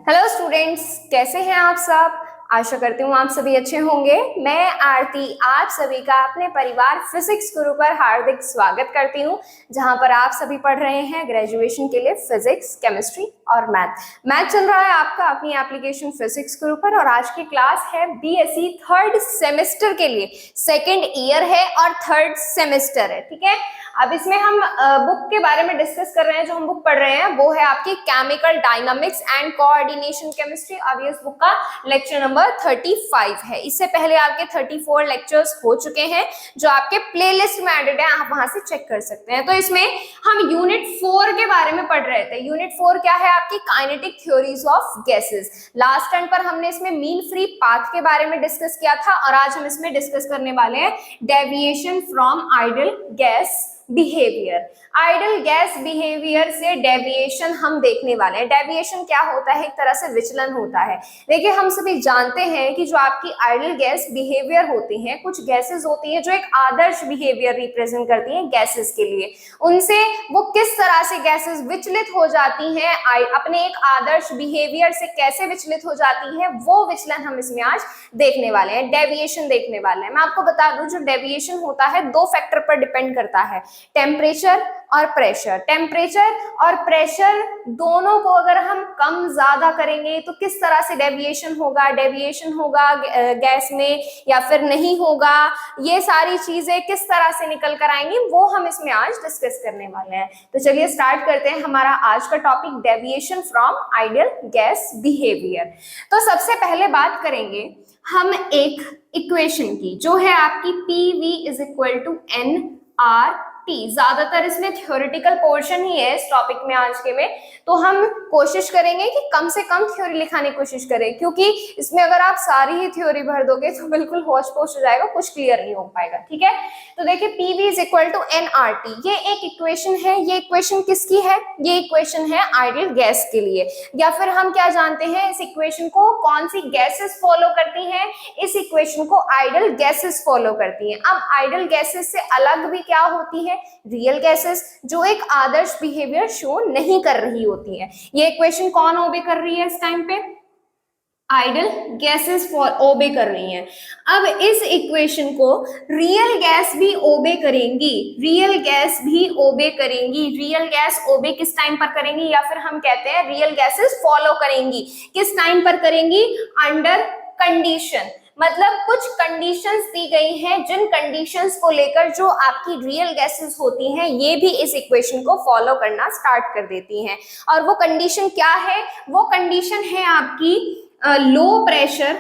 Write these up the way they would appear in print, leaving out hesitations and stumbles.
Hello students, कैसे हैं आप सब। आशा करती हूँ आप सभी अच्छे होंगे। मैं आरती आप सभी का अपने परिवार फिजिक्स गुरु पर हार्दिक स्वागत करती हूँ, जहां पर आप सभी पढ़ रहे हैं ग्रेजुएशन के लिए फिजिक्स, केमिस्ट्री और मैथ चल रहा है आपका अपनी एप्लीकेशन फिजिक्स गुरु पर। और आज की क्लास है बीएससी थर्ड सेमेस्टर के लिए, सेकेंड ईयर है और थर्ड सेमेस्टर है। ठीक है, अब इसमें हम बुक के बारे में डिस्कस कर रहे हैं। जो हम बुक पढ़ रहे हैं वो है आपकी chemical dynamics and coordination chemistry. अब ये इस बुक का लेक्चर नंबर 35 है। इससे पहले आपके 34 लेक्चर्स हो चुके हैं जो आपके प्लेलिस्ट में एडेड है, आप वहां से चेक कर सकते हैं। तो इसमें हम यूनिट 4 के बारे में पढ़ रहे थे। यूनिट 4 क्या है? आपकी kinetic theories of gases. Last time पर हमने इसमें मीन फ्री पाथ के बारे में डिस्कस किया था और आज हम इसमें डिस्कस करने वाले हैं deviation from ideal gas behaviour. Ideal gas behaviour से डेविएशन हम देखने वाले हैं। डेविएशन क्या होता है? एक तरह से विचलन होता है। देखिए, हम सभी जानते हैं कि जो आपकी आइडियल गैस बिहेवियर होती हैं, कुछ गैसेस होती हैं जो एक आदर्श बिहेवियर रिप्रेजेंट करती हैं गैसेस के लिए। उनसे वो किस तरह से गैसेस विचलित हो जाती हैं, अपने एक आदर्श बिहेवियर से कैसे विचलित हो जाती है, वो विचलन हम इसमें आज देखने वाले हैं, डेविएशन देखने वाले हैं। मैं आपको बता दूं, जो डेविएशन होता है दो फैक्टर पर डिपेंड करता है, टेम्परेचर और प्रेशर। टेम्परेचर और प्रेशर दोनों को अगर हम कम ज्यादा करेंगे तो किस तरह से डेविएशन होगा, डेविएशन होगा गैस में या फिर नहीं होगा, ये सारी चीजें किस तरह से निकल कर आएंगी वो हम इसमें आज डिस्कस करने वाले हैं। तो चलिए स्टार्ट करते हैं हमारा आज का topic, deviation from ideal gas behaviour. तो सबसे पहले बात करेंगे हम एक इक्वेशन की, जो है आपकी PV is equal to NRT। ज्यादातर इसमें थ्योरेटिकल पोर्शन ही है इस टॉपिक में आज के में, तो हम कोशिश करेंगे कि कम से कम थ्योरी लिखाने की कोशिश करें, क्योंकि इसमें अगर आप सारी ही थ्योरी भर दोगे तो बिल्कुल होश पोश हो जाएगा, कुछ क्लियर नहीं हो पाएगा। ठीक है, तो देखिए PV is equal to NRT, ये एक इक्वेशन है। ये इक्वेशन किसकी है? ये इक्वेशन है आइडियल गैस के लिए। या फिर हम क्या जानते हैं इस इक्वेशन को, कौन सी गैसेस फॉलो करती हैं? इस इक्वेशन को आइडियल गैसेस फॉलो करती हैं। अब आइडियल गैसेस से अलग भी क्या होती है? रियल गैसेस, जो एक आदर्श बिहेवियर शो नहीं कर रही होती है। ये इक्वेशन कौन ओबे कर रही है इस टाइम पे? आइडियल गैसेस ओबे कर रही हैं। अब इस इक्वेशन को रियल गैस भी ओबे करेंगी, रियल गैस भी ओबे करेंगी। रियल गैस ओबे किस टाइम पर करेंगी, या फिर हम कहते हैं रियल गैसेस फॉलो करेंगी। किस टाइम पर करेंगी? अंडर कंडीशन, मतलब कुछ कंडीशंस दी गई हैं, जिन कंडीशंस को लेकर जो आपकी रियल गैसेस होती हैं ये भी इस इक्वेशन को फॉलो करना स्टार्ट कर देती हैं। और वो कंडीशन क्या है? वो कंडीशन है आपकी लो प्रेशर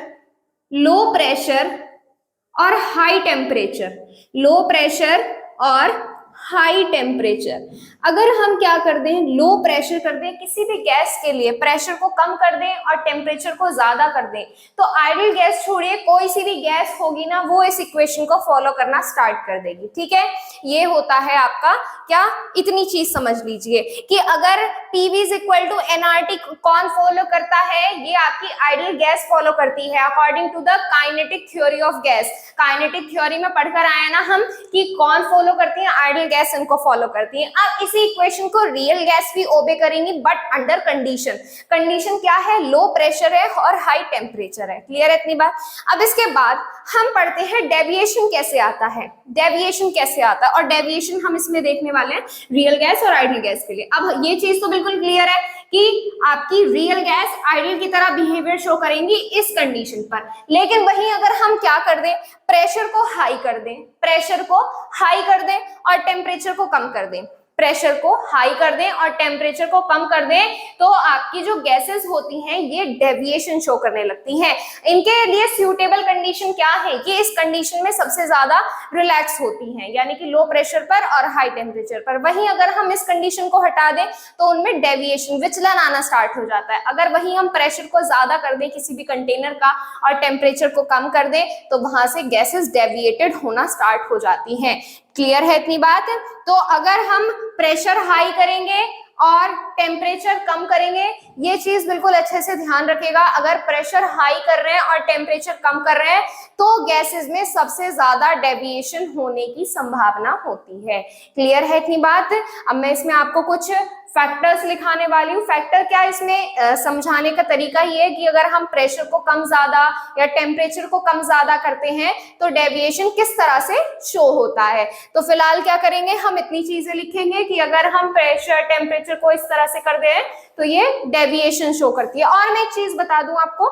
और हाई टेम्परेचर। लो प्रेशर और हाई टेम्परेचर। अगर हम क्या कर दें, लो प्रेशर कर दें किसी भी गैस के लिए, प्रेशर को कम कर दें और टेम्परेचर को ज्यादा कर दें, तो आइडियल गैस छोड़िए कोई सी भी गैस होगी ना, वो इस इक्वेशन को फॉलो करना स्टार्ट कर देगी। ठीक है, ये होता है आपका क्या, इतनी चीज समझ लीजिए कि अगर PV is equal to NRT कौन फॉलो करता है? ये आपकी आइडियल गैस फॉलो करती है according to the kinetic theory of gas. Kinetic theory में पढ़कर आए ना हम कि कौन फॉलो करती है? आइडियल गैस इनको फॉलो करती है। अब इसी इक्वेशन को रियल गैस भी ओबे करेंगी, बट अंडर कंडीशन। कंडीशन क्या है? लो प्रेशर है और हाई टेम्परेचर है। क्लियर है इतनी बात? अब इसके बाद हम पढ़ते हैं डेविएशन कैसे आता है। डेविएशन कैसे आता है, और डेविएशन हम इसमें देखने वाले हैं रियल गैस और आइडियल गैस के लिए। अब ये चीज तो बिल्कुल क्लियर है कि आपकी रियल गैस आइडियल की तरह बिहेवियर शो करेंगी इस कंडीशन पर। लेकिन वहीं अगर हम क्या कर दें, प्रेशर को हाई कर दें, प्रेशर को हाई कर दें और टेम्परेचर को कम कर दें, प्रेशर को हाई कर दें और टेम्परेचर को कम कर दें, तो आपकी जो गैसेस होती हैं ये डेविएशन शो करने लगती हैं। इनके लिए सूटेबल कंडीशन क्या है? ये इस कंडीशन में सबसे ज्यादा रिलैक्स होती हैं, यानी कि लो प्रेशर पर और हाई टेम्परेचर पर। वहीं अगर हम इस कंडीशन को हटा दें तो उनमें डेविएशन, विचलन आना स्टार्ट हो जाता है। अगर वहीं हम प्रेशर को ज्यादा कर दें किसी भी कंटेनर का और टेम्परेचर को कम कर दें, तो वहां से गैसेस डेविएटेड होना स्टार्ट हो जाती हैं। क्लियर है इतनी बात? तो अगर हम प्रेशर हाई करेंगे और टेम्परेचर कम करेंगे, ये चीज बिल्कुल अच्छे से ध्यान रखिएगा। अगर प्रेशर हाई कर रहे हैं और टेम्परेचर कम कर रहे हैं तो गैसेस में सबसे ज्यादा डेविएशन होने की संभावना होती है। क्लियर है इतनी बात? अब मैं इसमें आपको कुछ फैक्टर्स लिखाने वाली हूँ। फैक्टर क्या इसमें समझाने का तरीका ये है कि अगर हम प्रेशर को कम ज्यादा या टेम्परेचर को कम ज्यादा करते हैं तो डेविएशन किस तरह से शो होता है। तो फिलहाल क्या करेंगे, हम इतनी चीजें लिखेंगे कि अगर हम प्रेशर टेम्परेचर को इस तरह से कर दें तो ये डेविएशन शो करती है। और मैं एक चीज बता दूं आपको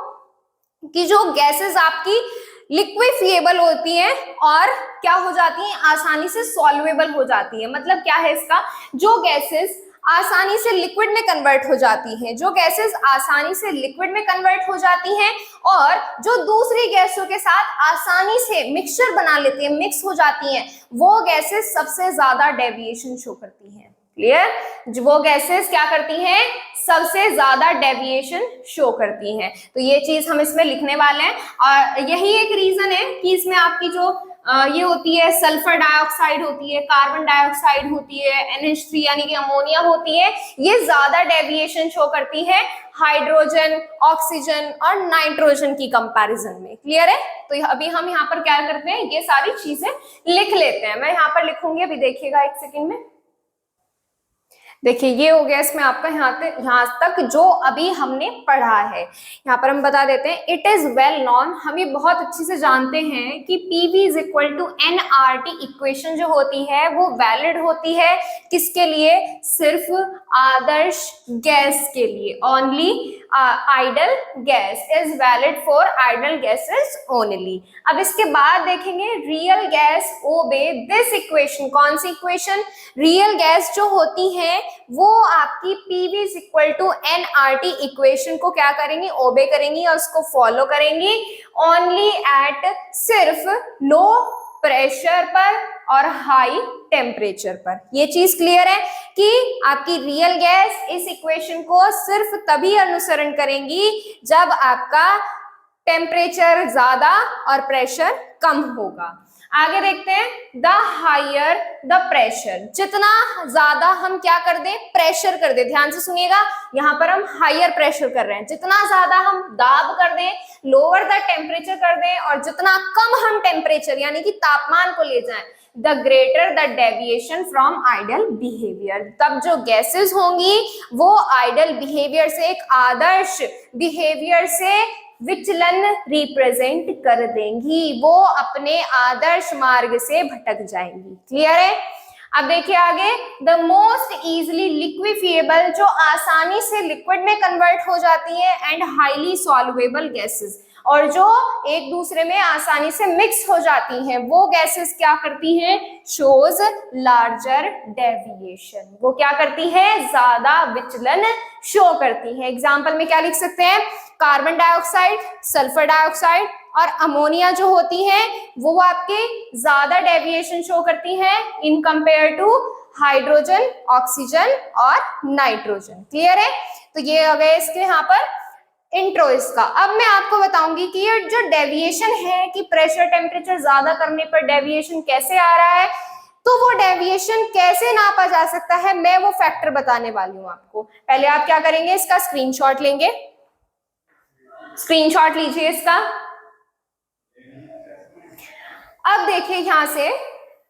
कि जो गैसेस आपकी लिक्विफिएबल होती हैं और क्या हो जाती हैं, आसानी से सॉल्वेबल हो जाती है। मतलब क्या है इसका, जो गैसेस आसानी से लिक्विड में कन्वर्ट हो जाती हैं, जो गैसेस आसानी से लिक्विड में कन्वर्ट हो जाती हैं और जो दूसरी गैसों के साथ आसानी से मिक्सचर बना लेती हैं, मिक्स हो जाती हैं, वो गैसेस सबसे ज्यादा डेविएशन शो करती हैं। क्लियर, वो गैसेस क्या करती हैं, सबसे ज्यादा डेविएशन शो करती हैं। तो ये चीज हम इसमें लिखने वाले हैं और यही एक रीजन है कि इसमें आपकी जो ये होती है सल्फर डाइऑक्साइड होती है, कार्बन डाइऑक्साइड होती है, NH3 यानी कि अमोनिया होती है, ये ज्यादा डेविएशन शो करती है हाइड्रोजन, ऑक्सीजन और नाइट्रोजन की कंपैरिजन में। क्लियर है। तो अभी हम यहाँ पर क्या करते हैं, ये सारी चीजें लिख लेते हैं। मैं यहाँ पर लिखूंगी, अभी देखिएगा एक सेकेंड में। देखिए ये हो गया इसमें आपका यहाँ तक जो अभी हमने पढ़ा है। यहाँ पर हम बता देते हैं, इट इज वेल नॉन, हम ये बहुत अच्छे से जानते हैं कि PV is equal to nRT equation जो होती है वो वैलिड होती है किसके लिए, सिर्फ आदर्श गैस के लिए। Only ideal gas is valid for ideal gases only. अब इसके बाद देखेंगे real gas obey this equation. कौन सी इक्वेशन, रियल गैस जो होती है वो आपकी PV is equal to nRT equation को क्या करेंगी, ओबे करेंगी और उसको फॉलो करेंगी ओनली एट सिर्फ लो प्रेशर पर और हाई टेम्परेचर पर। ये चीज क्लियर है कि आपकी रियल गैस इस इक्वेशन को सिर्फ तभी अनुसरण करेंगी जब आपका टेम्परेचर ज्यादा और प्रेशर कम होगा। आगे देखते हैं, द हायर द प्रेशर, जितना ज्यादा हम क्या कर दें, प्रेशर कर दें। ध्यान से सुनिएगा, यहाँ पर हम हायर प्रेशर कर रहे हैं, जितना ज्यादा हम दाब कर दें, लोअर द टेम्परेचर कर दें और जितना कम हम टेम्परेचर यानी कि तापमान को ले जाएं, the greater the deviation from ideal behaviour. तब जो गैसेस होंगी वो आइडल बिहेवियर से, एक आदर्श बिहेवियर से विचलन रिप्रेजेंट कर देंगी, वो अपने आदर्श मार्ग से भटक जाएंगी। क्लियर है। अब देखिए आगे, द मोस्ट इजीली लिक्विफिएबल, जो आसानी से लिक्विड में कन्वर्ट हो जाती है, एंड हाईली सॉल्वेबल गैसेस, और जो एक दूसरे में आसानी से मिक्स हो जाती हैं, वो गैसेस क्या करती हैं, शोज लार्जर डेविएशन। वो क्या करती है, ज्यादा विचलन शो करती है। एग्जाम्पल में क्या लिख सकते हैं, कार्बन डाइऑक्साइड, सल्फर डाइऑक्साइड और अमोनिया जो होती है वो आपके ज्यादा डेविएशन शो करती हैं in compare to hydrogen, oxygen और नाइट्रोजन। क्लियर है। तो ये हो गए इसके यहाँ पर इंट्रो इसका। अब मैं आपको बताऊंगी कि ये जो डेविएशन है कि प्रेशर टेम्परेचर ज्यादा करने पर डेविएशन कैसे आ रहा है, तो वो डेविएशन कैसे नापा जा सकता है, मैं वो फैक्टर बताने वाली हूँ आपको। पहले आप क्या करेंगे, इसका स्क्रीनशॉट लेंगे, स्क्रीनशॉट लीजिए इसका। अब देखिए यहां से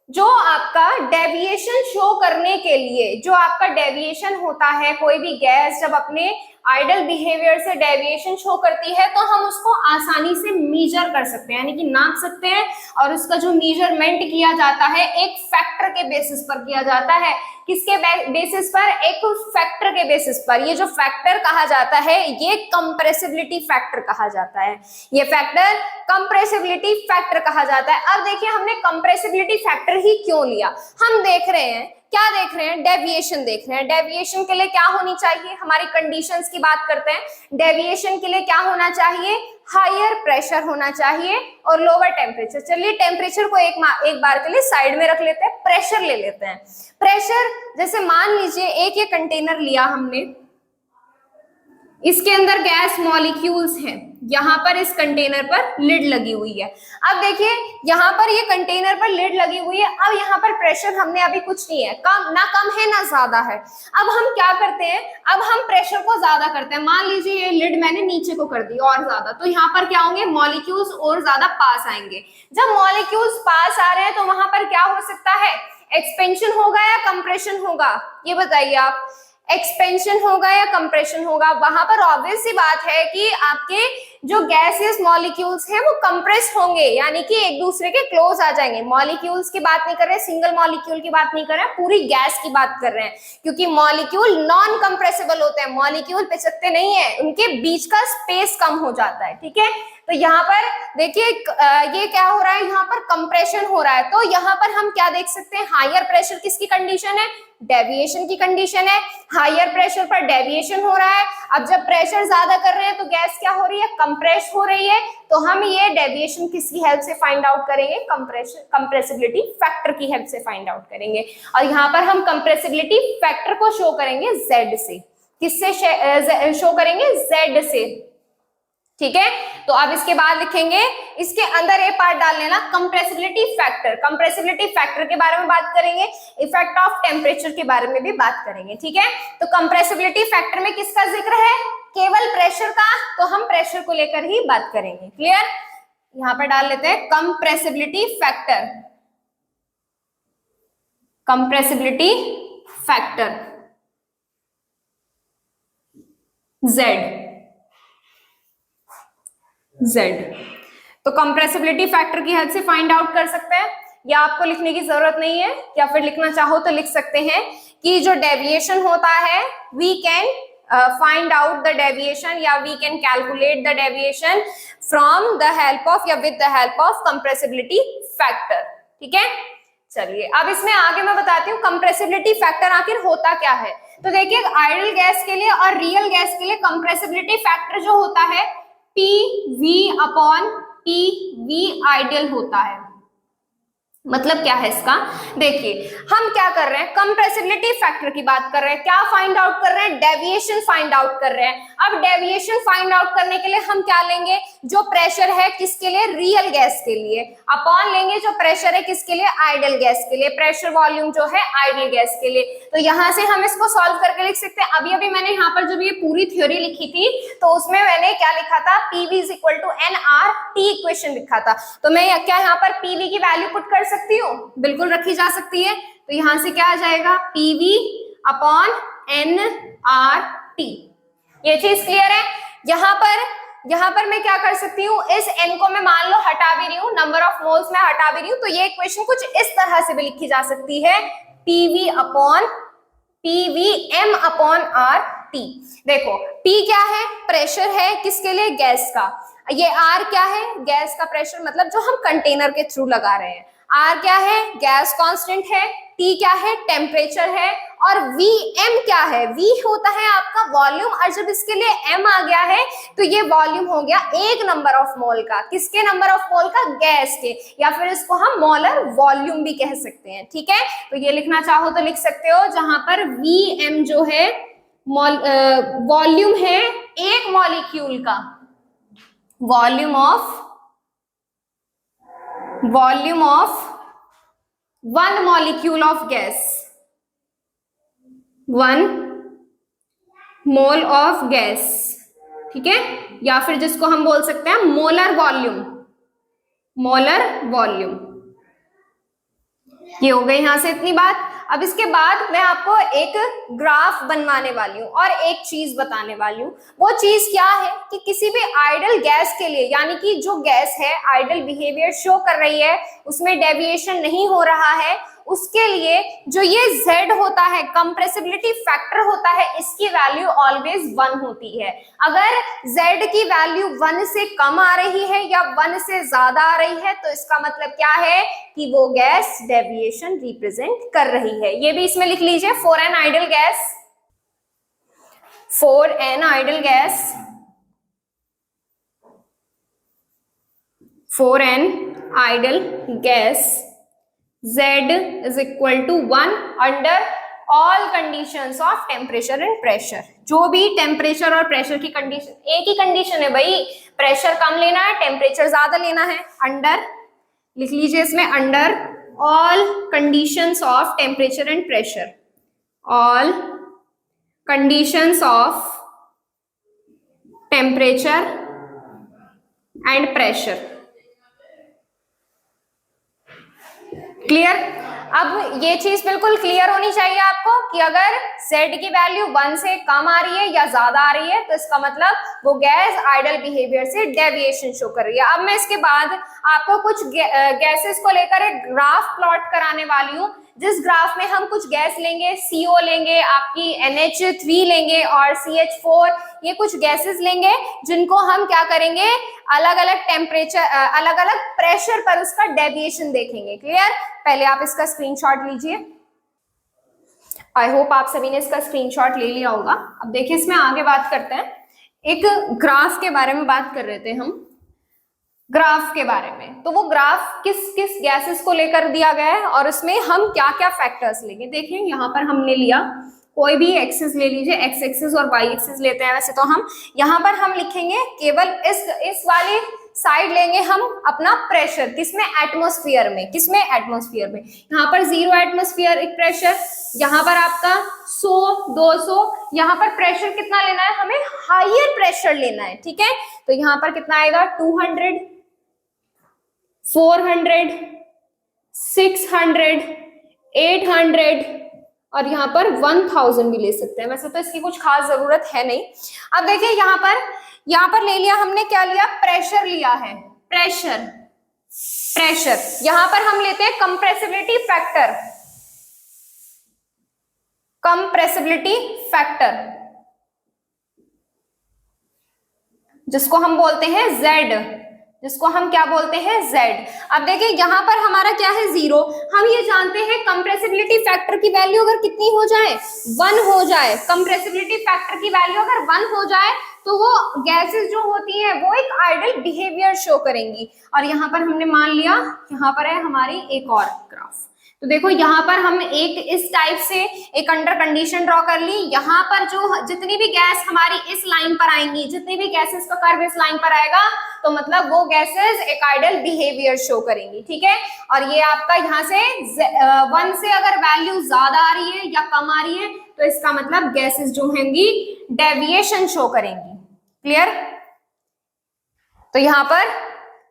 जो आपका डेविएशन शो करने के लिए, जो आपका डेविएशन होता है, कोई भी गैस जब अपने आइडल बिहेवियर से डेविएशन शो करती है तो हम उसको आसानी से मीजर कर सकते हैं, यानी कि नाप सकते हैं। और उसका जो मेजरमेंट किया जाता है एक फैक्टर के बेसिस पर किया जाता है। किसके बेसिस पर, एक फैक्टर के बेसिस पर। ये जो फैक्टर कहा जाता है ये कंप्रेसिबिलिटी फैक्टर कहा जाता है। ये फैक्टर कंप्रेसिबिलिटी फैक्टर कहा जाता है। अब देखिए हमने कंप्रेसिबिलिटी फैक्टर ही क्यों लिया, हम देख रहे हैं, क्या देख रहे हैं, डेविएशन देख रहे हैं। डेविएशन के लिए क्या होनी चाहिए, हमारी कंडीशंस की बात करते हैं। डेविएशन के लिए क्या होना चाहिए, हायर प्रेशर होना चाहिए और लोअर टेम्परेचर। चलिए टेम्परेचर को एक बार के लिए साइड में रख लेते हैं, प्रेशर ले लेते हैं। प्रेशर जैसे मान लीजिए एक ये कंटेनर लिया हमने, इसके अंदर गैस मॉलिक्यूल्स हैं, यहाँ पर इस कंटेनर पर लिड लगी हुई है। अब देखिए यहाँ पर ये कंटेनर पर लिड लगी हुई है। अब यहाँ पर प्रेशर हमने अभी कुछ नहीं है, कम है ना ज्यादा है। अब हम क्या करते हैं, अब हम प्रेशर को ज्यादा करते हैं। मान लीजिए ये लिड मैंने नीचे को कर दी और ज्यादा, तो यहाँ पर क्या होंगे, मॉलिक्यूल्स और ज्यादा पास आएंगे। जब मॉलिक्यूल्स पास आ रहे हैं तो वहां पर क्या हो सकता है, एक्सपेंशन होगा या कंप्रेशन होगा, ये बताइए आप। एक्सपेंशन होगा या कंप्रेशन होगा? वहां पर ऑब्वियस सी बात है कि आपके जो गैसियस मॉलिक्यूल्स हैं वो कंप्रेस होंगे, यानी कि एक दूसरे के क्लोज आ जाएंगे। मॉलिक्यूल्स की बात नहीं कर रहे, सिंगल मॉलिक्यूल की बात नहीं कर रहे हैं, पूरी गैस की बात कर रहे हैं, क्योंकि मॉलिक्यूल नॉन कंप्रेसिबल होते हैं, मॉलिक्यूल पिचकते नहीं है, उनके बीच का स्पेस कम हो जाता है। ठीक है, तो यहाँ पर देखिए ये क्या हो रहा है, यहाँ पर कंप्रेशन हो रहा है। तो यहाँ पर हम क्या देख सकते हैं, हायर प्रेशर किसकी कंडीशन है, डेविएशन की कंडीशन है। हायर प्रेशर पर डेविएशन हो रहा है। अब जब प्रेशर ज्यादा कर रहे हैं तो गैस क्या हो रही है, कंप्रेस हो रही है। तो हम ये डेविएशन किसकी हेल्प से फाइंड आउट करेंगे, कंप्रेसिबिलिटी फैक्टर की हेल्प से फाइंड आउट करेंगे। और यहाँ पर हम कंप्रेसिबिलिटी फैक्टर को शो करेंगे Z से। किससे शो करेंगे, Z से। ठीक है, तो अब इसके बाद लिखेंगे, इसके अंदर ये पार्ट डाल लेना, कंप्रेसिबिलिटी फैक्टर। कंप्रेसिबिलिटी फैक्टर के बारे में बात करेंगे, इफेक्ट ऑफ टेम्परेचर के बारे में भी बात करेंगे। ठीक है, तो कंप्रेसिबिलिटी फैक्टर में किसका जिक्र है, केवल प्रेशर का, तो हम प्रेशर को लेकर ही बात करेंगे। क्लियर, यहां पर डाल लेते हैं compressibility factor, compressibility factor Z। तो कंप्रेसिबिलिटी फैक्टर की हेल्प से फाइंड आउट कर सकते हैं, या आपको लिखने की जरूरत नहीं है, या फिर लिखना चाहो तो लिख सकते हैं कि जो डेविएशन होता है we can find out the deviation, या we can calculate the deviation from the help of या with the help of compressibility factor. ठीक है, चलिए अब इसमें आगे मैं बताती हूँ कंप्रेसिबिलिटी फैक्टर आखिर होता क्या है। तो देखिए, आइडियल गैस के लिए और रियल गैस के लिए कंप्रेसिबिलिटी फैक्टर जो होता है PV अपॉन PV आइडियल होता है। मतलब क्या है इसका, देखिए हम क्या कर रहे हैं, कंप्रेसिबिलिटी फैक्टर की बात कर रहे हैं, क्या फाइंड आउट कर रहे हैं, डेविएशन फाइंड आउट कर रहे हैं। अब डेविएशन फाइंड आउट करने के लिए हम क्या लेंगे, जो प्रेशर है किसके लिए, रियल गैस के लिए, अपॉन लेंगे जो प्रेशर है किसके लिए, आइडियल गैस के लिए, प्रेशर वॉल्यूम जो है आइडियल गैस के लिए। तो यहां से हम इसको सॉल्व करके लिख सकते हैं। अभी अभी मैंने यहाँ पर जब ये पूरी थ्योरी लिखी थी तो उसमें मैंने क्या लिखा था, PV is equal to nRT equation लिखा था। तो मैं क्या यहाँ पर PV की वैल्यू पुट कर सकती हूँ, बिल्कुल रखी जा सकती है। तो यहां से क्या आ जाएगा, PV अपॉन nRT। ये चीज क्लियर है। यहाँ पर मैं क्या कर सकती हूँ, इस n को मैं मान लो हटा भी रही हूँ, नंबर ऑफ मोल्स में हटा भी रही हूँ, तो ये इक्वेशन कुछ इस तरह से भी लिखी जा सकती है, PVm अपॉन RT। देखो P क्या है, प्रेशर है किसके लिए, गैस का। ये R क्या है, गैस का प्रेशर, मतलब जो हम कंटेनर के थ्रू लगा रहे हैं। R क्या है, गैस कांस्टेंट है। T क्या है, टेम्परेचर है। और Vm क्या है, V होता है आपका वॉल्यूम, और जब इसके लिए M आ गया है तो ये वॉल्यूम हो गया एक नंबर ऑफ मोल का, किसके नंबर ऑफ मोल का, गैस के, या फिर इसको हम मोलर वॉल्यूम भी कह सकते हैं। ठीक है, तो ये लिखना चाहो तो लिख सकते हो, जहां पर Vm जो है वॉल्यूम है एक मॉलिक्यूल का, volume of one molecule of gas, 1 mole of gas. ठीक है, या फिर जिसको हम बोल सकते हैं मोलर वॉल्यूम। ये हो गई यहां से इतनी बात। अब इसके बाद मैं आपको एक ग्राफ बनवाने वाली हूँ और एक चीज बताने वाली हूँ। वो चीज क्या है कि किसी भी आइडियल गैस के लिए, यानी कि जो गैस है आइडियल बिहेवियर शो कर रही है, उसमें डेविएशन नहीं हो रहा है, उसके लिए जो ये Z होता है, कंप्रेसिबिलिटी फैक्टर होता है, इसकी वैल्यू ऑलवेज 1 होती है। अगर Z की वैल्यू 1 से कम आ रही है या 1 से ज्यादा आ रही है, तो इसका मतलब क्या है कि वो गैस डेविएशन रिप्रेजेंट कर रही है। ये भी इसमें लिख लीजिए, 4n ideal gas Z is equal to 1 under all conditions of temperature and pressure। जो भी टेम्परेचर और प्रेशर की कंडीशन, एक ही कंडीशन है भाई, प्रेशर कम लेना है, टेम्परेचर ज्यादा लेना है। अंडर लिख लीजिए इसमें, under all conditions of temperature and pressure, all conditions of temperature and pressure. Clear. अब ये चीज बिल्कुल क्लियर होनी चाहिए आपको कि अगर Z की वैल्यू 1 से कम आ रही है या ज्यादा आ रही है तो इसका मतलब वो गैस आइडल बिहेवियर से डेविएशन शो कर रही है। अब मैं इसके बाद आपको कुछ गैसेस को लेकर एक ग्राफ प्लॉट कराने वाली हूँ, जिस ग्राफ में हम कुछ गैस लेंगे, CO लेंगे, आपकी NH3 लेंगे और CH4, ये कुछ गैसेस लेंगे जिनको हम क्या करेंगे, अलग अलग टेम्परेचर, अलग अलग प्रेशर पर उसका डेविएशन देखेंगे। क्लियर? पहले आप इसका स्क्रीनशॉट लीजिए। आई होप आप सभी ने इसका स्क्रीनशॉट ले लिया होगा। अब देखिए इसमें आगे बात करते हैं, एक ग्राफ के बारे में बात कर रहे थे हम, ग्राफ के बारे में। तो वो ग्राफ किस किस गैसेस को लेकर दिया गया है और उसमें हम क्या क्या फैक्टर्स लेंगे। देखिए यहाँ पर हमने लिया कोई भी एक्सिस ले लीजिए, एक्स एक्सिस और वाई एक्सिस लेते हैं वैसे तो हम, यहाँ पर हम लिखेंगे केवल इस वाले साइड लेंगे हम अपना प्रेशर, किसमें, एटमॉस्फेयर में। किसमें? एटमॉस्फेयर में। यहाँ पर 0 एटमॉस्फेयर एक प्रेशर, यहाँ पर आपका 100, 200, यहाँ पर प्रेशर कितना लेना है हमें, हायर प्रेशर लेना है। ठीक है, तो यहाँ पर कितना आएगा, 200, 400, 600, 800 और यहाँ पर 1000 भी ले सकते हैं। वैसे तो इसकी कुछ खास जरूरत है नहीं। अब देखिए यहाँ पर ले लिया हमने, क्या लिया, प्रेशर लिया है, प्रेशर। यहाँ पर हम लेते हैं कंप्रेसिबिलिटी फैक्टर, जिसको हम बोलते हैं Z, जिसको हम क्या बोलते हैं, Z। अब देखिए यहाँ पर हमारा क्या है, 0। हम ये जानते हैं कंप्रेसिबिलिटी फैक्टर की वैल्यू अगर कितनी हो जाए, 1 हो जाए, कंप्रेसिबिलिटी फैक्टर की वैल्यू अगर 1 हो जाए तो वो गैसेस जो होती है वो एक आइडल बिहेवियर शो करेंगी। और यहाँ पर हमने मान लिया, यहाँ पर है हमारी एक और ग्राफ। तो देखो यहाँ पर हम एक इस टाइप से एक अंडर कंडीशन ड्रॉ कर ली। यहाँ पर जो जितनी भी गैस हमारी इस लाइन पर आएंगी, जितनी भी गैसेस का कर्व इस लाइन पर आएगा तो मतलब वो गैसेस एक आइडल बिहेवियर शो करेंगी। ठीक है, और ये आपका यहाँ से 1 से अगर वैल्यू ज्यादा आ रही है या कम आ रही है तो इसका मतलब गैसेस जो होंगी डेविएशन शो करेंगी। क्लियर? तो यहाँ पर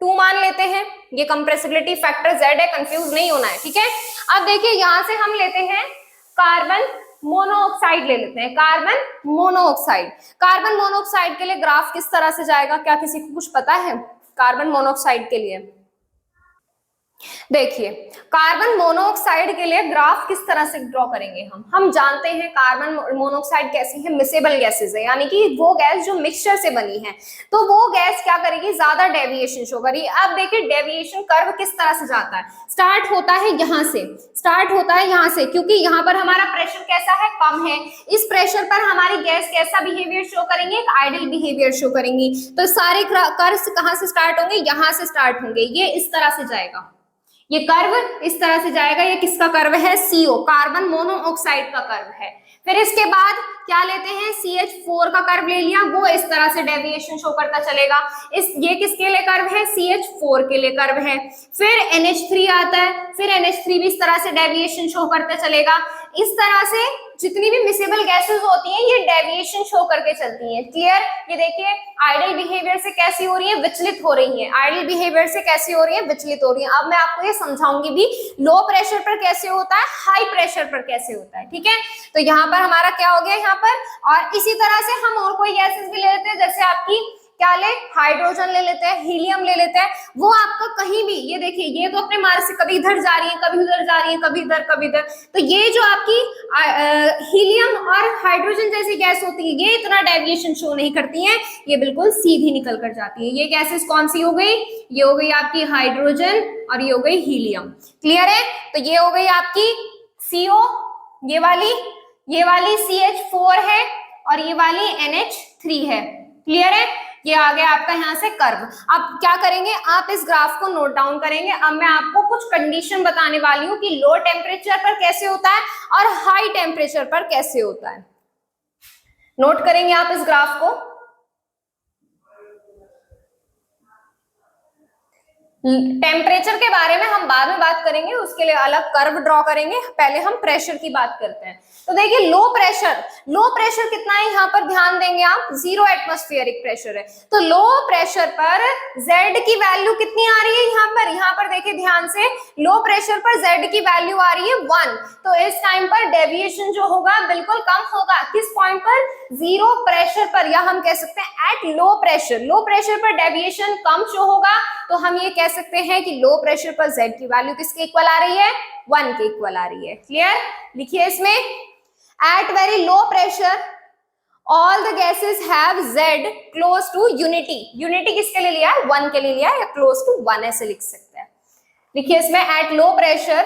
2 मान लेते हैं, ये कंप्रेसिबिलिटी फैक्टर Z है, कंफ्यूज नहीं होना है। ठीक है, अब देखिए यहां से हम लेते हैं कार्बन मोनोऑक्साइड, ले लेते हैं कार्बन मोनोऑक्साइड। कार्बन मोनोऑक्साइड के लिए ग्राफ किस तरह से जाएगा, क्या किसी को कुछ पता है? कार्बन मोनोऑक्साइड के लिए देखिए, कार्बन मोनोऑक्साइड के लिए ग्राफ किस तरह से ड्रॉ करेंगे हम जानते हैं कार्बन मोनोऑक्साइड कैसी है, मिसेबल गैसेस है, यानी कि वो गैस जो मिक्सचर से बनी है। तो वो गैस क्या करेगी, ज्यादा डेविएशन शो करेगी। अब देखिए डेविएशन कर्व किस तरह से जाता है, स्टार्ट होता है यहाँ से, क्योंकि यहाँ पर हमारा प्रेशर कैसा है, कम है। इस प्रेशर पर हमारी गैस कैसा बिहेवियर शो करेंगे, एक आइडल बिहेवियर शो करेंगी। तो सारे कर्व कहाँ से स्टार्ट होंगे, यहाँ से स्टार्ट होंगे। ये इस तरह से जाएगा, ये कर्व इस तरह से जाएगा। ये किसका कर्व है, CO, कार्बन मोनोऑक्साइड का कर्व है। फिर इसके बाद क्या लेते हैं, CH4 का कर्व ले लिया, वो इस तरह से डेविएशन शो करता चलेगा। ये किसके लिए कर्व है, CH4 के लिए कर्व है। फिर NH3 आता है, फिर NH3 भी इस तरह से डेविएशन शो करता चलेगा। इस तरह से जितनी भी मिसेबल गैसेस होती हैं ये डेविएशन शो करके चलती हैं। क्लियर? ये देखिए आइडल बिहेवियर से कैसी हो रही है, विचलित हो रही है। आइडल बिहेवियर से कैसी हो रही है, विचलित हो रही है। अब मैं आपको ये समझाऊंगी भी लो प्रेशर पर कैसे होता है, हाई प्रेशर पर कैसे होता है। ठीक है, तो यहाँ पर हमारा क्या हो गया यहाँ पर। और इसी तरह से हम और कोई गैसेस भी ले लेते हैं, जैसे आपकी क्या ले, हाइड्रोजन ले लेते हैं, हीलियम ले लेते हैं। वो आपका कहीं भी, ये देखिए ये तो अपने मार्ग से कभी इधर जा रही है, कभी उधर जा रही है, कभी इधर कभी इधर। तो ये जो आपकी हीलियम और हाइड्रोजन जैसी गैस होती है ये इतना डेविएशन शो नहीं करती हैं, ये बिल्कुल सीधी निकल कर जाती है। ये गैसेस कौन सी हो गई, ये हो गई आपकी हाइड्रोजन और ये हो गई हीलियम। क्लियर है? तो ये हो गई आपकी CO, ये वाली CH4 है और ये वाली NH3 है। क्लियर है? ये आ गया आपका यहाँ से कर्व। अब क्या करेंगे, आप इस ग्राफ को नोट डाउन करेंगे। अब मैं आपको कुछ कंडीशन बताने वाली हूँ कि लो टेम्परेचर पर कैसे होता है और हाई टेम्परेचर पर कैसे होता है। नोट करेंगे आप इस ग्राफ को। टेम्परेचर के बारे में हम बाद में बात करेंगे, उसके लिए अलग कर्व ड्रॉ करेंगे, पहले हम प्रेशर की बात करते हैं। तो देखिए लो प्रेशर कितना है यहाँ पर ध्यान देंगे आप, 0 एटमॉस्फेरिक प्रेशर है। तो लो प्रेशर पर Z की वैल्यू कितनी आ रही है यहाँ पर देखिए ध्यान से, लो प्रेशर पर Z की वैल्यू आ रही है 1। तो इस टाइम पर डेविएशन जो होगा बिल्कुल कम होगा, किस पॉइंट पर, 0 प्रेशर पर, या हम कह सकते हैं एट लो प्रेशर पर डेविएशन कम शो होगा। तो हम ये कह सकते हैं कि लो प्रेशर पर Z की वैल्यू किसके इक्वल आ रही है, 1 के इक्वल आ रही है। क्लियर, लिखिए इसमें, at very low pressure all the gases have Z close to unity किसके लिए लिया है, 1 के लिए लिया है, या क्लोज टू 1 ऐसे लिख सकते हैं। लिखिए इसमें, at low pressure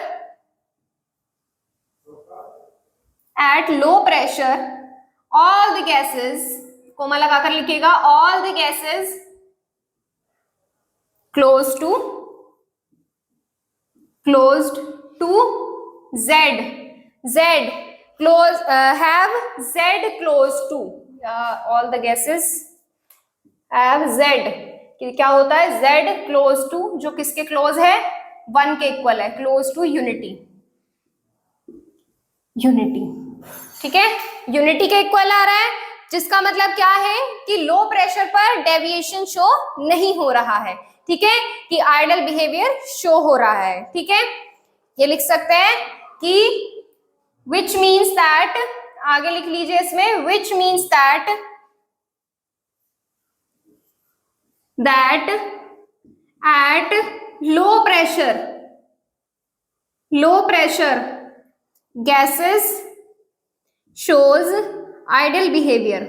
all the gases, comma लगाकर लिखिएगा, all the gases closed to Z close have Z close to, all the gases have Z, क्या होता है, Z close to, जो किसके क्लोज है, 1 के इक्वल है, क्लोज टू यूनिटी, ठीक है, यूनिटी के इक्वल आ रहा है, जिसका मतलब क्या है कि लो प्रेशर पर डेविएशन शो नहीं हो रहा है, ठीक है, कि आइडल बिहेवियर शो हो रहा है, ठीक है। ये लिख सकते हैं कि which means that, आगे लिख लीजिए इसमें, which means that at low pressure gases shows idle behavior,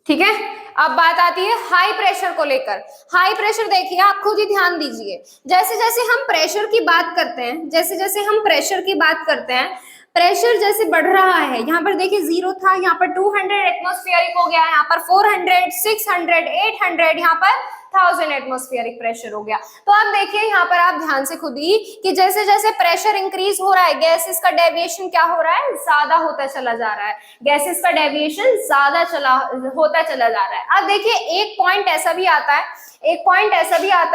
ठीक है। अब बात आती है हाई प्रेशर को लेकर। हाई प्रेशर देखिए, आप खुद ही ध्यान दीजिए, जैसे जैसे हम प्रेशर की बात करते हैं, प्रेशर जैसे बढ़ रहा है, यहाँ पर देखिए 0 था, यहाँ पर 200 एटमॉस्फेरिक हो गया, यहाँ पर 400, 600, 800, यहाँ पर 1000 एटमॉस्फेरिक प्रेशर हो गया। तो अब देखिए यहाँ पर आप ध्यान से खुद ही कि जैसे जैसे प्रेशर इंक्रीज हो रहा है, गैसेस का डेविएशन क्या हो रहा है, ज्यादा होता चला जा रहा है, गैसेस का डेविएशन ज्यादा होता चला जा रहा है। अब देखिए एक पॉइंट ऐसा भी आता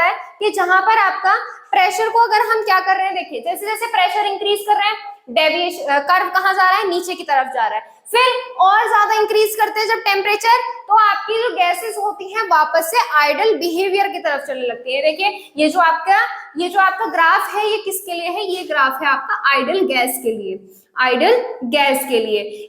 है कि जहां पर आपका प्रेशर को अगर हम क्या कर रहे हैं, देखिए जैसे जैसे प्रेशर इंक्रीज कर रहे हैं, डेविएशन कर्व कहाँ जा रहा है, नीचे की तरफ जा रहा है। फिर और ज्यादा इंक्रीज करते हैं जब टेम्परेचर, तो आपकी जो गैसेस होती हैं वापस से आइडल बिहेवियर की तरफ चलने लगती है। देखिए ये जो आपका ग्राफ है, ये किसके लिए है, ये ग्राफ है आपका आइडल गैस के लिए।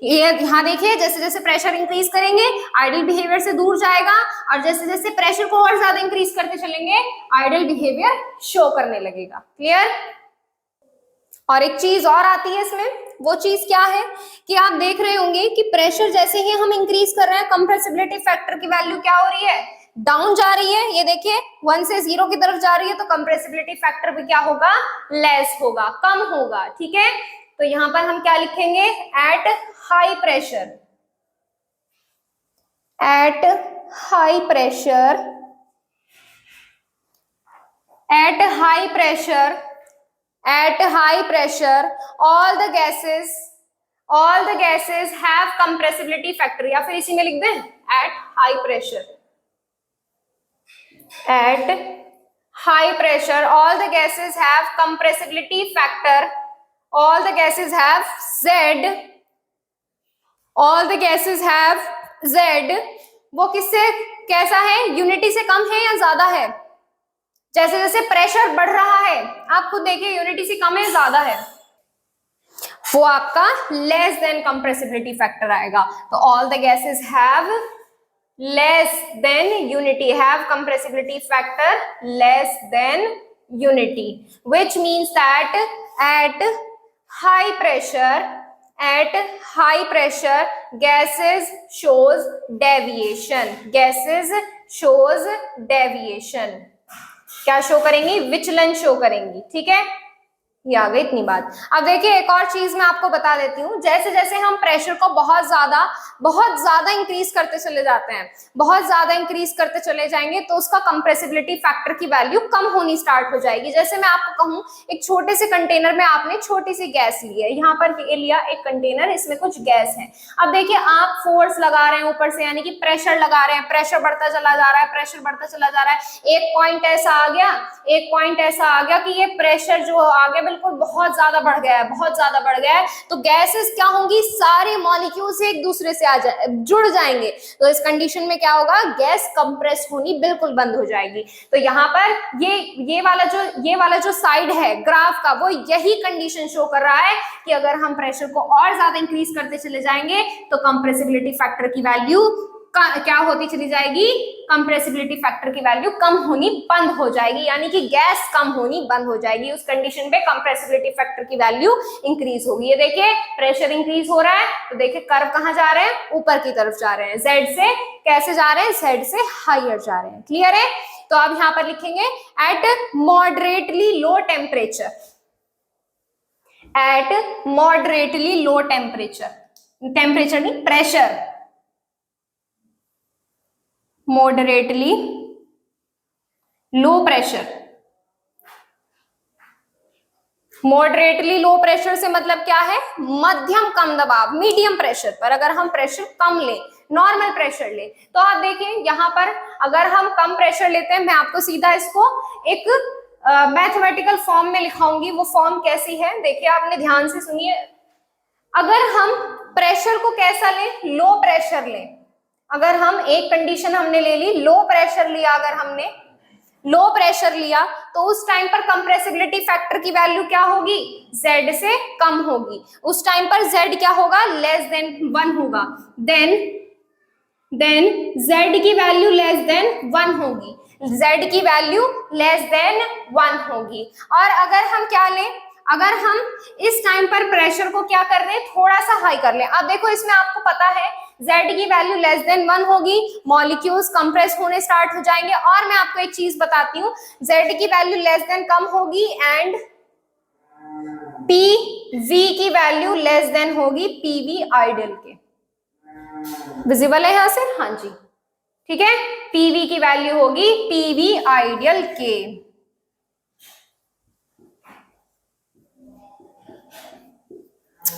ये यहाँ देखिए जैसे जैसे प्रेशर इंक्रीज करेंगे आइडल बिहेवियर से दूर जाएगा, और जैसे जैसे प्रेशर को और ज्यादा इंक्रीज करते चलेंगे आइडल बिहेवियर शो करने लगेगा। क्लियर। और एक चीज और आती है इसमें, वो चीज क्या है कि आप देख रहे होंगे कि प्रेशर जैसे ही हम इंक्रीज कर रहे हैं, कंप्रेसिबिलिटी फैक्टर की वैल्यू क्या हो रही है, डाउन जा रही है। ये देखिए 1 से 0 की तरफ जा रही है, तो कंप्रेसिबिलिटी फैक्टर भी क्या होगा, लेस होगा, कम होगा, ठीक है। तो यहां पर हम क्या लिखेंगे, at high pressure all the gases have compressibility factor, या फिर इसी में लिख दें at high pressure all the gases have compressibility factor, all the gases have Z, वो किससे कैसा है, यूनिटी से कम है या ज्यादा है। जैसे जैसे प्रेशर बढ़ रहा है, आप खुद देखिए यूनिटी से कम है ज्यादा है, वो आपका लेस देन कंप्रेसिबिलिटी फैक्टर आएगा। तो all the gases have less than unity, have compressibility factor less than unity, which means that at high pressure gases shows deviation, क्या शो करेंगी, विचलन शो करेंगी, ठीक है। ये आ गई इतनी बात। अब देखिए एक और चीज मैं आपको बता देती हूँ, जैसे जैसे हम प्रेशर को बहुत ज्यादा इंक्रीज करते चले जाते हैं, बहुत ज्यादा इंक्रीज करते चले जाएंगे तो उसका कंप्रेसिबिलिटी फैक्टर की वैल्यू कम होनी स्टार्ट हो जाएगी। जैसे मैं आपको कहूँ, एक छोटे से कंटेनर में आपने छोटी सी गैस ली है, यहाँ पर ये लिया एक कंटेनर, इसमें कुछ गैस है। अब देखिए आप फोर्स लगा रहे हैं ऊपर से, यानी कि प्रेशर लगा रहे हैं, प्रेशर बढ़ता चला जा रहा है, प्रेशर बढ़ता चला जा रहा है। एक पॉइंट ऐसा आ गया कि ये प्रेशर जो आगे बिल्कुल बहुत ज्यादा बढ़ गया है, बहुत ज्यादा बढ़ गया है, तो गैसेस क्या होंगी, सारे मॉलिक्यूल्स एक दूसरे से जुड़ जाएंगे। तो इस कंडीशन में क्या होगा, गैस कंप्रेस होनी बिल्कुल बंद हो जाएगी। तो यहाँ पर ये वाला जो साइड है ग्राफ का, वो यही कंडीशन शो कर रहा है कि अगर हम प्रेशर को और ज्यादा इंक्रीज करते चले जाएंगे तो कंप्रेसिबिलिटी फैक्टर की वैल्यू क्या होती चली जाएगी, कंप्रेसिबिलिटी फैक्टर की वैल्यू कम होनी बंद हो जाएगी, यानी कि गैस कम होनी बंद हो जाएगी। उस कंडीशन पे कंप्रेसिबिलिटी फैक्टर की वैल्यू इंक्रीज होगी। ये देखिए प्रेशर इंक्रीज हो रहा है, तो देखिए कर्व कहां जा रहे हैं, ऊपर की तरफ जा रहे हैं। जेड से कैसे जा रहे हैं, जेड से हायर जा रहे हैं। क्लियर है? तो अब यहां पर लिखेंगे at moderately low temperature, at moderately low temperature, temperature नहीं pressure, moderately low pressure. Moderately low pressure से मतलब क्या है, मध्यम कम दबाव, मीडियम प्रेशर पर अगर हम प्रेशर कम ले, नॉर्मल प्रेशर ले, तो आप देखिए यहाँ पर अगर हम कम प्रेशर लेते हैं, मैं आपको सीधा इसको एक मैथमेटिकल फॉर्म में लिखाऊंगी। वो फॉर्म कैसी है देखिए, आपने ध्यान से सुनिए। अगर हम प्रेशर को कैसा लें, लो प्रेशर लें, अगर हम एक कंडीशन हमने ले ली, लो प्रेशर लिया, अगर हमने लो प्रेशर लिया तो उस टाइम पर कंप्रेसिबिलिटी फैक्टर की वैल्यू क्या होगी, Z से कम होगी। उस टाइम पर Z क्या होगा, लेस देन 1 होगा। देन Z की वैल्यू लेस देन 1 होगी, Z की वैल्यू लेस देन 1 होगी। और अगर हम क्या लें, अगर हम इस टाइम पर प्रेशर को क्या कर रहे हैं, थोड़ा सा हाई कर लें। अब देखो इसमें आपको पता है Z की वैल्यू लेस देन 1 होगी, मॉलिक्यूल्स कंप्रेस होने स्टार्ट हो जाएंगे। और मैं आपको एक चीज बताती हूँ, Z की वैल्यू लेस देन कम होगी एंड PV की वैल्यू लेस देन होगी PV आइडियल के। विजिबल है यहां से? हाँ जी, ठीक है। PV की वैल्यू होगी PV आइडियल के।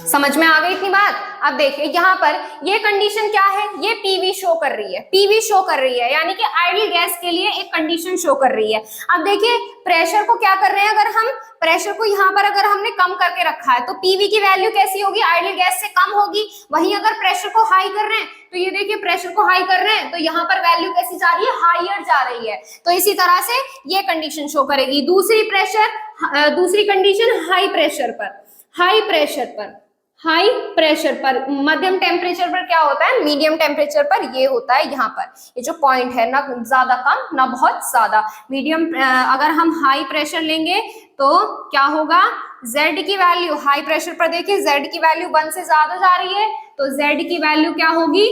समझ में आ गई इतनी बात? अब देखिए यहाँ पर ये कंडीशन क्या है, ये PV शो कर रही है, PV शो कर रही है, यानी कि आइडियल गैस के लिए एक कंडीशन शो कर रही है। अब देखिए प्रेशर को क्या कर रहे हैं, अगर हम प्रेशर को यहाँ पर अगर हमने कम करके रखा है तो PV की वैल्यू कैसी होगी, आइडियल गैस से कम होगी। वहीं अगर प्रेशर को हाई कर रहे हैं तो ये देखिए प्रेशर को हाई कर रहे हैं तो यहाँ पर वैल्यू कैसी जा रही है, हाइयर जा रही है। तो इसी तरह से ये कंडीशन शो करेगी। दूसरी कंडीशन हाई प्रेशर पर, हाई प्रेशर पर, मध्यम टेम्परेचर पर क्या होता है, मीडियम टेम्परेचर पर ये होता है। यहाँ पर ये जो पॉइंट है, ना ज्यादा कम ना बहुत ज्यादा, मीडियम। अगर हम हाई प्रेशर लेंगे तो क्या होगा, Z की वैल्यू हाई प्रेशर पर देखिए Z की वैल्यू 1 से ज्यादा जा रही है तो Z की वैल्यू क्या होगी,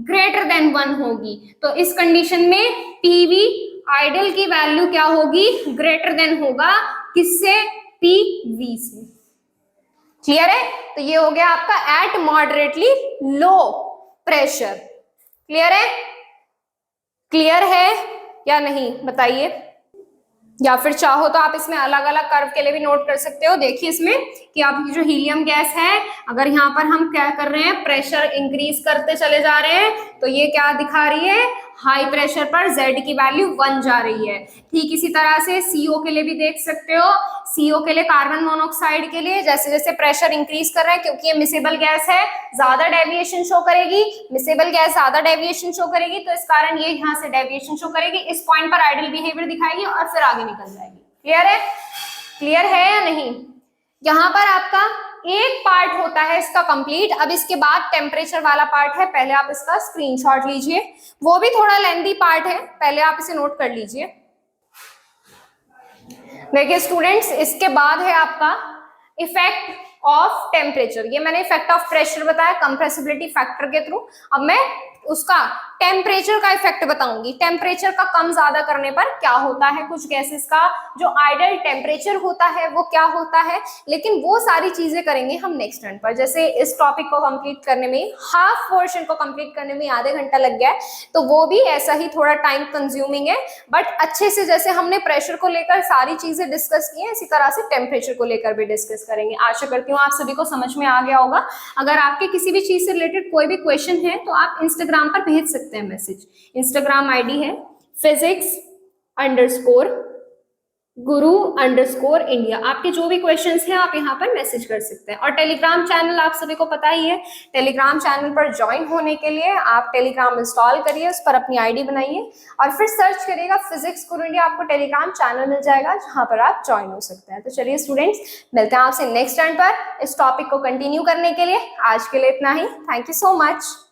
ग्रेटर देन 1 होगी। तो इस कंडीशन में PV आइडियल की वैल्यू क्या होगी, ग्रेटर देन होगा किससे, PV से। क्लियर है? तो ये हो गया आपका at moderately low pressure. Clear है? क्लियर है या नहीं बताइए? या फिर चाहो तो आप इसमें अलग अलग कर्व के लिए भी नोट कर सकते हो। देखिए इसमें कि आपकी जो हीलियम गैस है, अगर यहाँ पर हम क्या कर रहे हैं, प्रेशर इंक्रीज करते चले जा रहे हैं तो ये क्या दिखा रही है, हाई प्रेशर पर Z की वैल्यू 1 जा रही है। ठीक इसी तरह से CO के लिए भी देख सकते हो। CO के लिए, कार्बन मोनोऑक्साइड के लिए, जैसे जैसे प्रेशर इंक्रीज कर रहा है, क्योंकि ये मिसेबल गैस है, ज्यादा डेविएशन शो करेगी, मिसेबल गैस ज्यादा डेविएशन शो करेगी, तो इस कारण ये यहाँ से डेविएशन शो करेगी, इस पॉइंट पर आइडियल बिहेवियर दिखाएगी और फिर आगे निकल जाएगी। क्लियर है? क्लियर है या नहीं? यहाँ पर आपका एक पार्ट होता है इसका कंप्लीट। अब इसके बाद टेम्परेचर वाला पार्ट है, पहले आप इसका स्क्रीनशॉट लीजिए, वो भी थोड़ा लेंथी पार्ट है, पहले आप इसे नोट कर लीजिए। देखिए स्टूडेंट्स, इसके बाद है आपका इफेक्ट ऑफ टेम्परेचर। ये मैंने इफेक्ट ऑफ प्रेशर बताया कंप्रेसिबिलिटी फैक्टर के थ्रू। अब मैं उसका टेम्परेचर का इफेक्ट बताऊंगी, टेम्परेचर का कम ज्यादा करने पर क्या होता है, कुछ गैसेस का जो आइडियल टेम्परेचर होता है वो क्या होता है, लेकिन वो सारी चीजें करेंगे हम नेक्स्ट टर्न पर। जैसे इस टॉपिक को कंप्लीट करने में, हाफ पोर्शन को कंप्लीट करने में आधे घंटा लग गया है, तो वो भी ऐसा ही थोड़ा टाइम कंज्यूमिंग है, बट अच्छे से जैसे हमने प्रेशर को लेकर सारी चीजें डिस्कस की है, इसी तरह से टेम्परेचर को लेकर भी डिस्कस करेंगे। आशा करती हूँ आप सभी को समझ में आ गया होगा। अगर आपके किसी भी चीज से रिलेटेड कोई भी क्वेश्चन है तो आप इंस्टाग्राम पर भेज सकते हैं मैसेज। इंस्टाग्राम आईडी है physics_guru_India। आपके जो भी क्वेश्चंस हैं आप यहाँ पर मैसेज कर सकते हैं। और टेलीग्राम चैनल आप सभी को पता ही है, टेलीग्राम चैनल पर ज्वाइन होने के लिए आप टेलीग्राम इंस्टॉल करिए, उस पर अपनी आईडी बनाइए और फिर सर्च करिएगा फिजिक्स गुरु इंडिया, आपको टेलीग्राम चैनल मिल जाएगा जहां पर आप ज्वाइन हो सकते हैं। तो चलिए स्टूडेंट्स, मिलते हैं आपसे नेक्स्ट टाइम पर इस टॉपिक को कंटिन्यू करने के लिए। आज के लिए इतना ही। Thank you so much.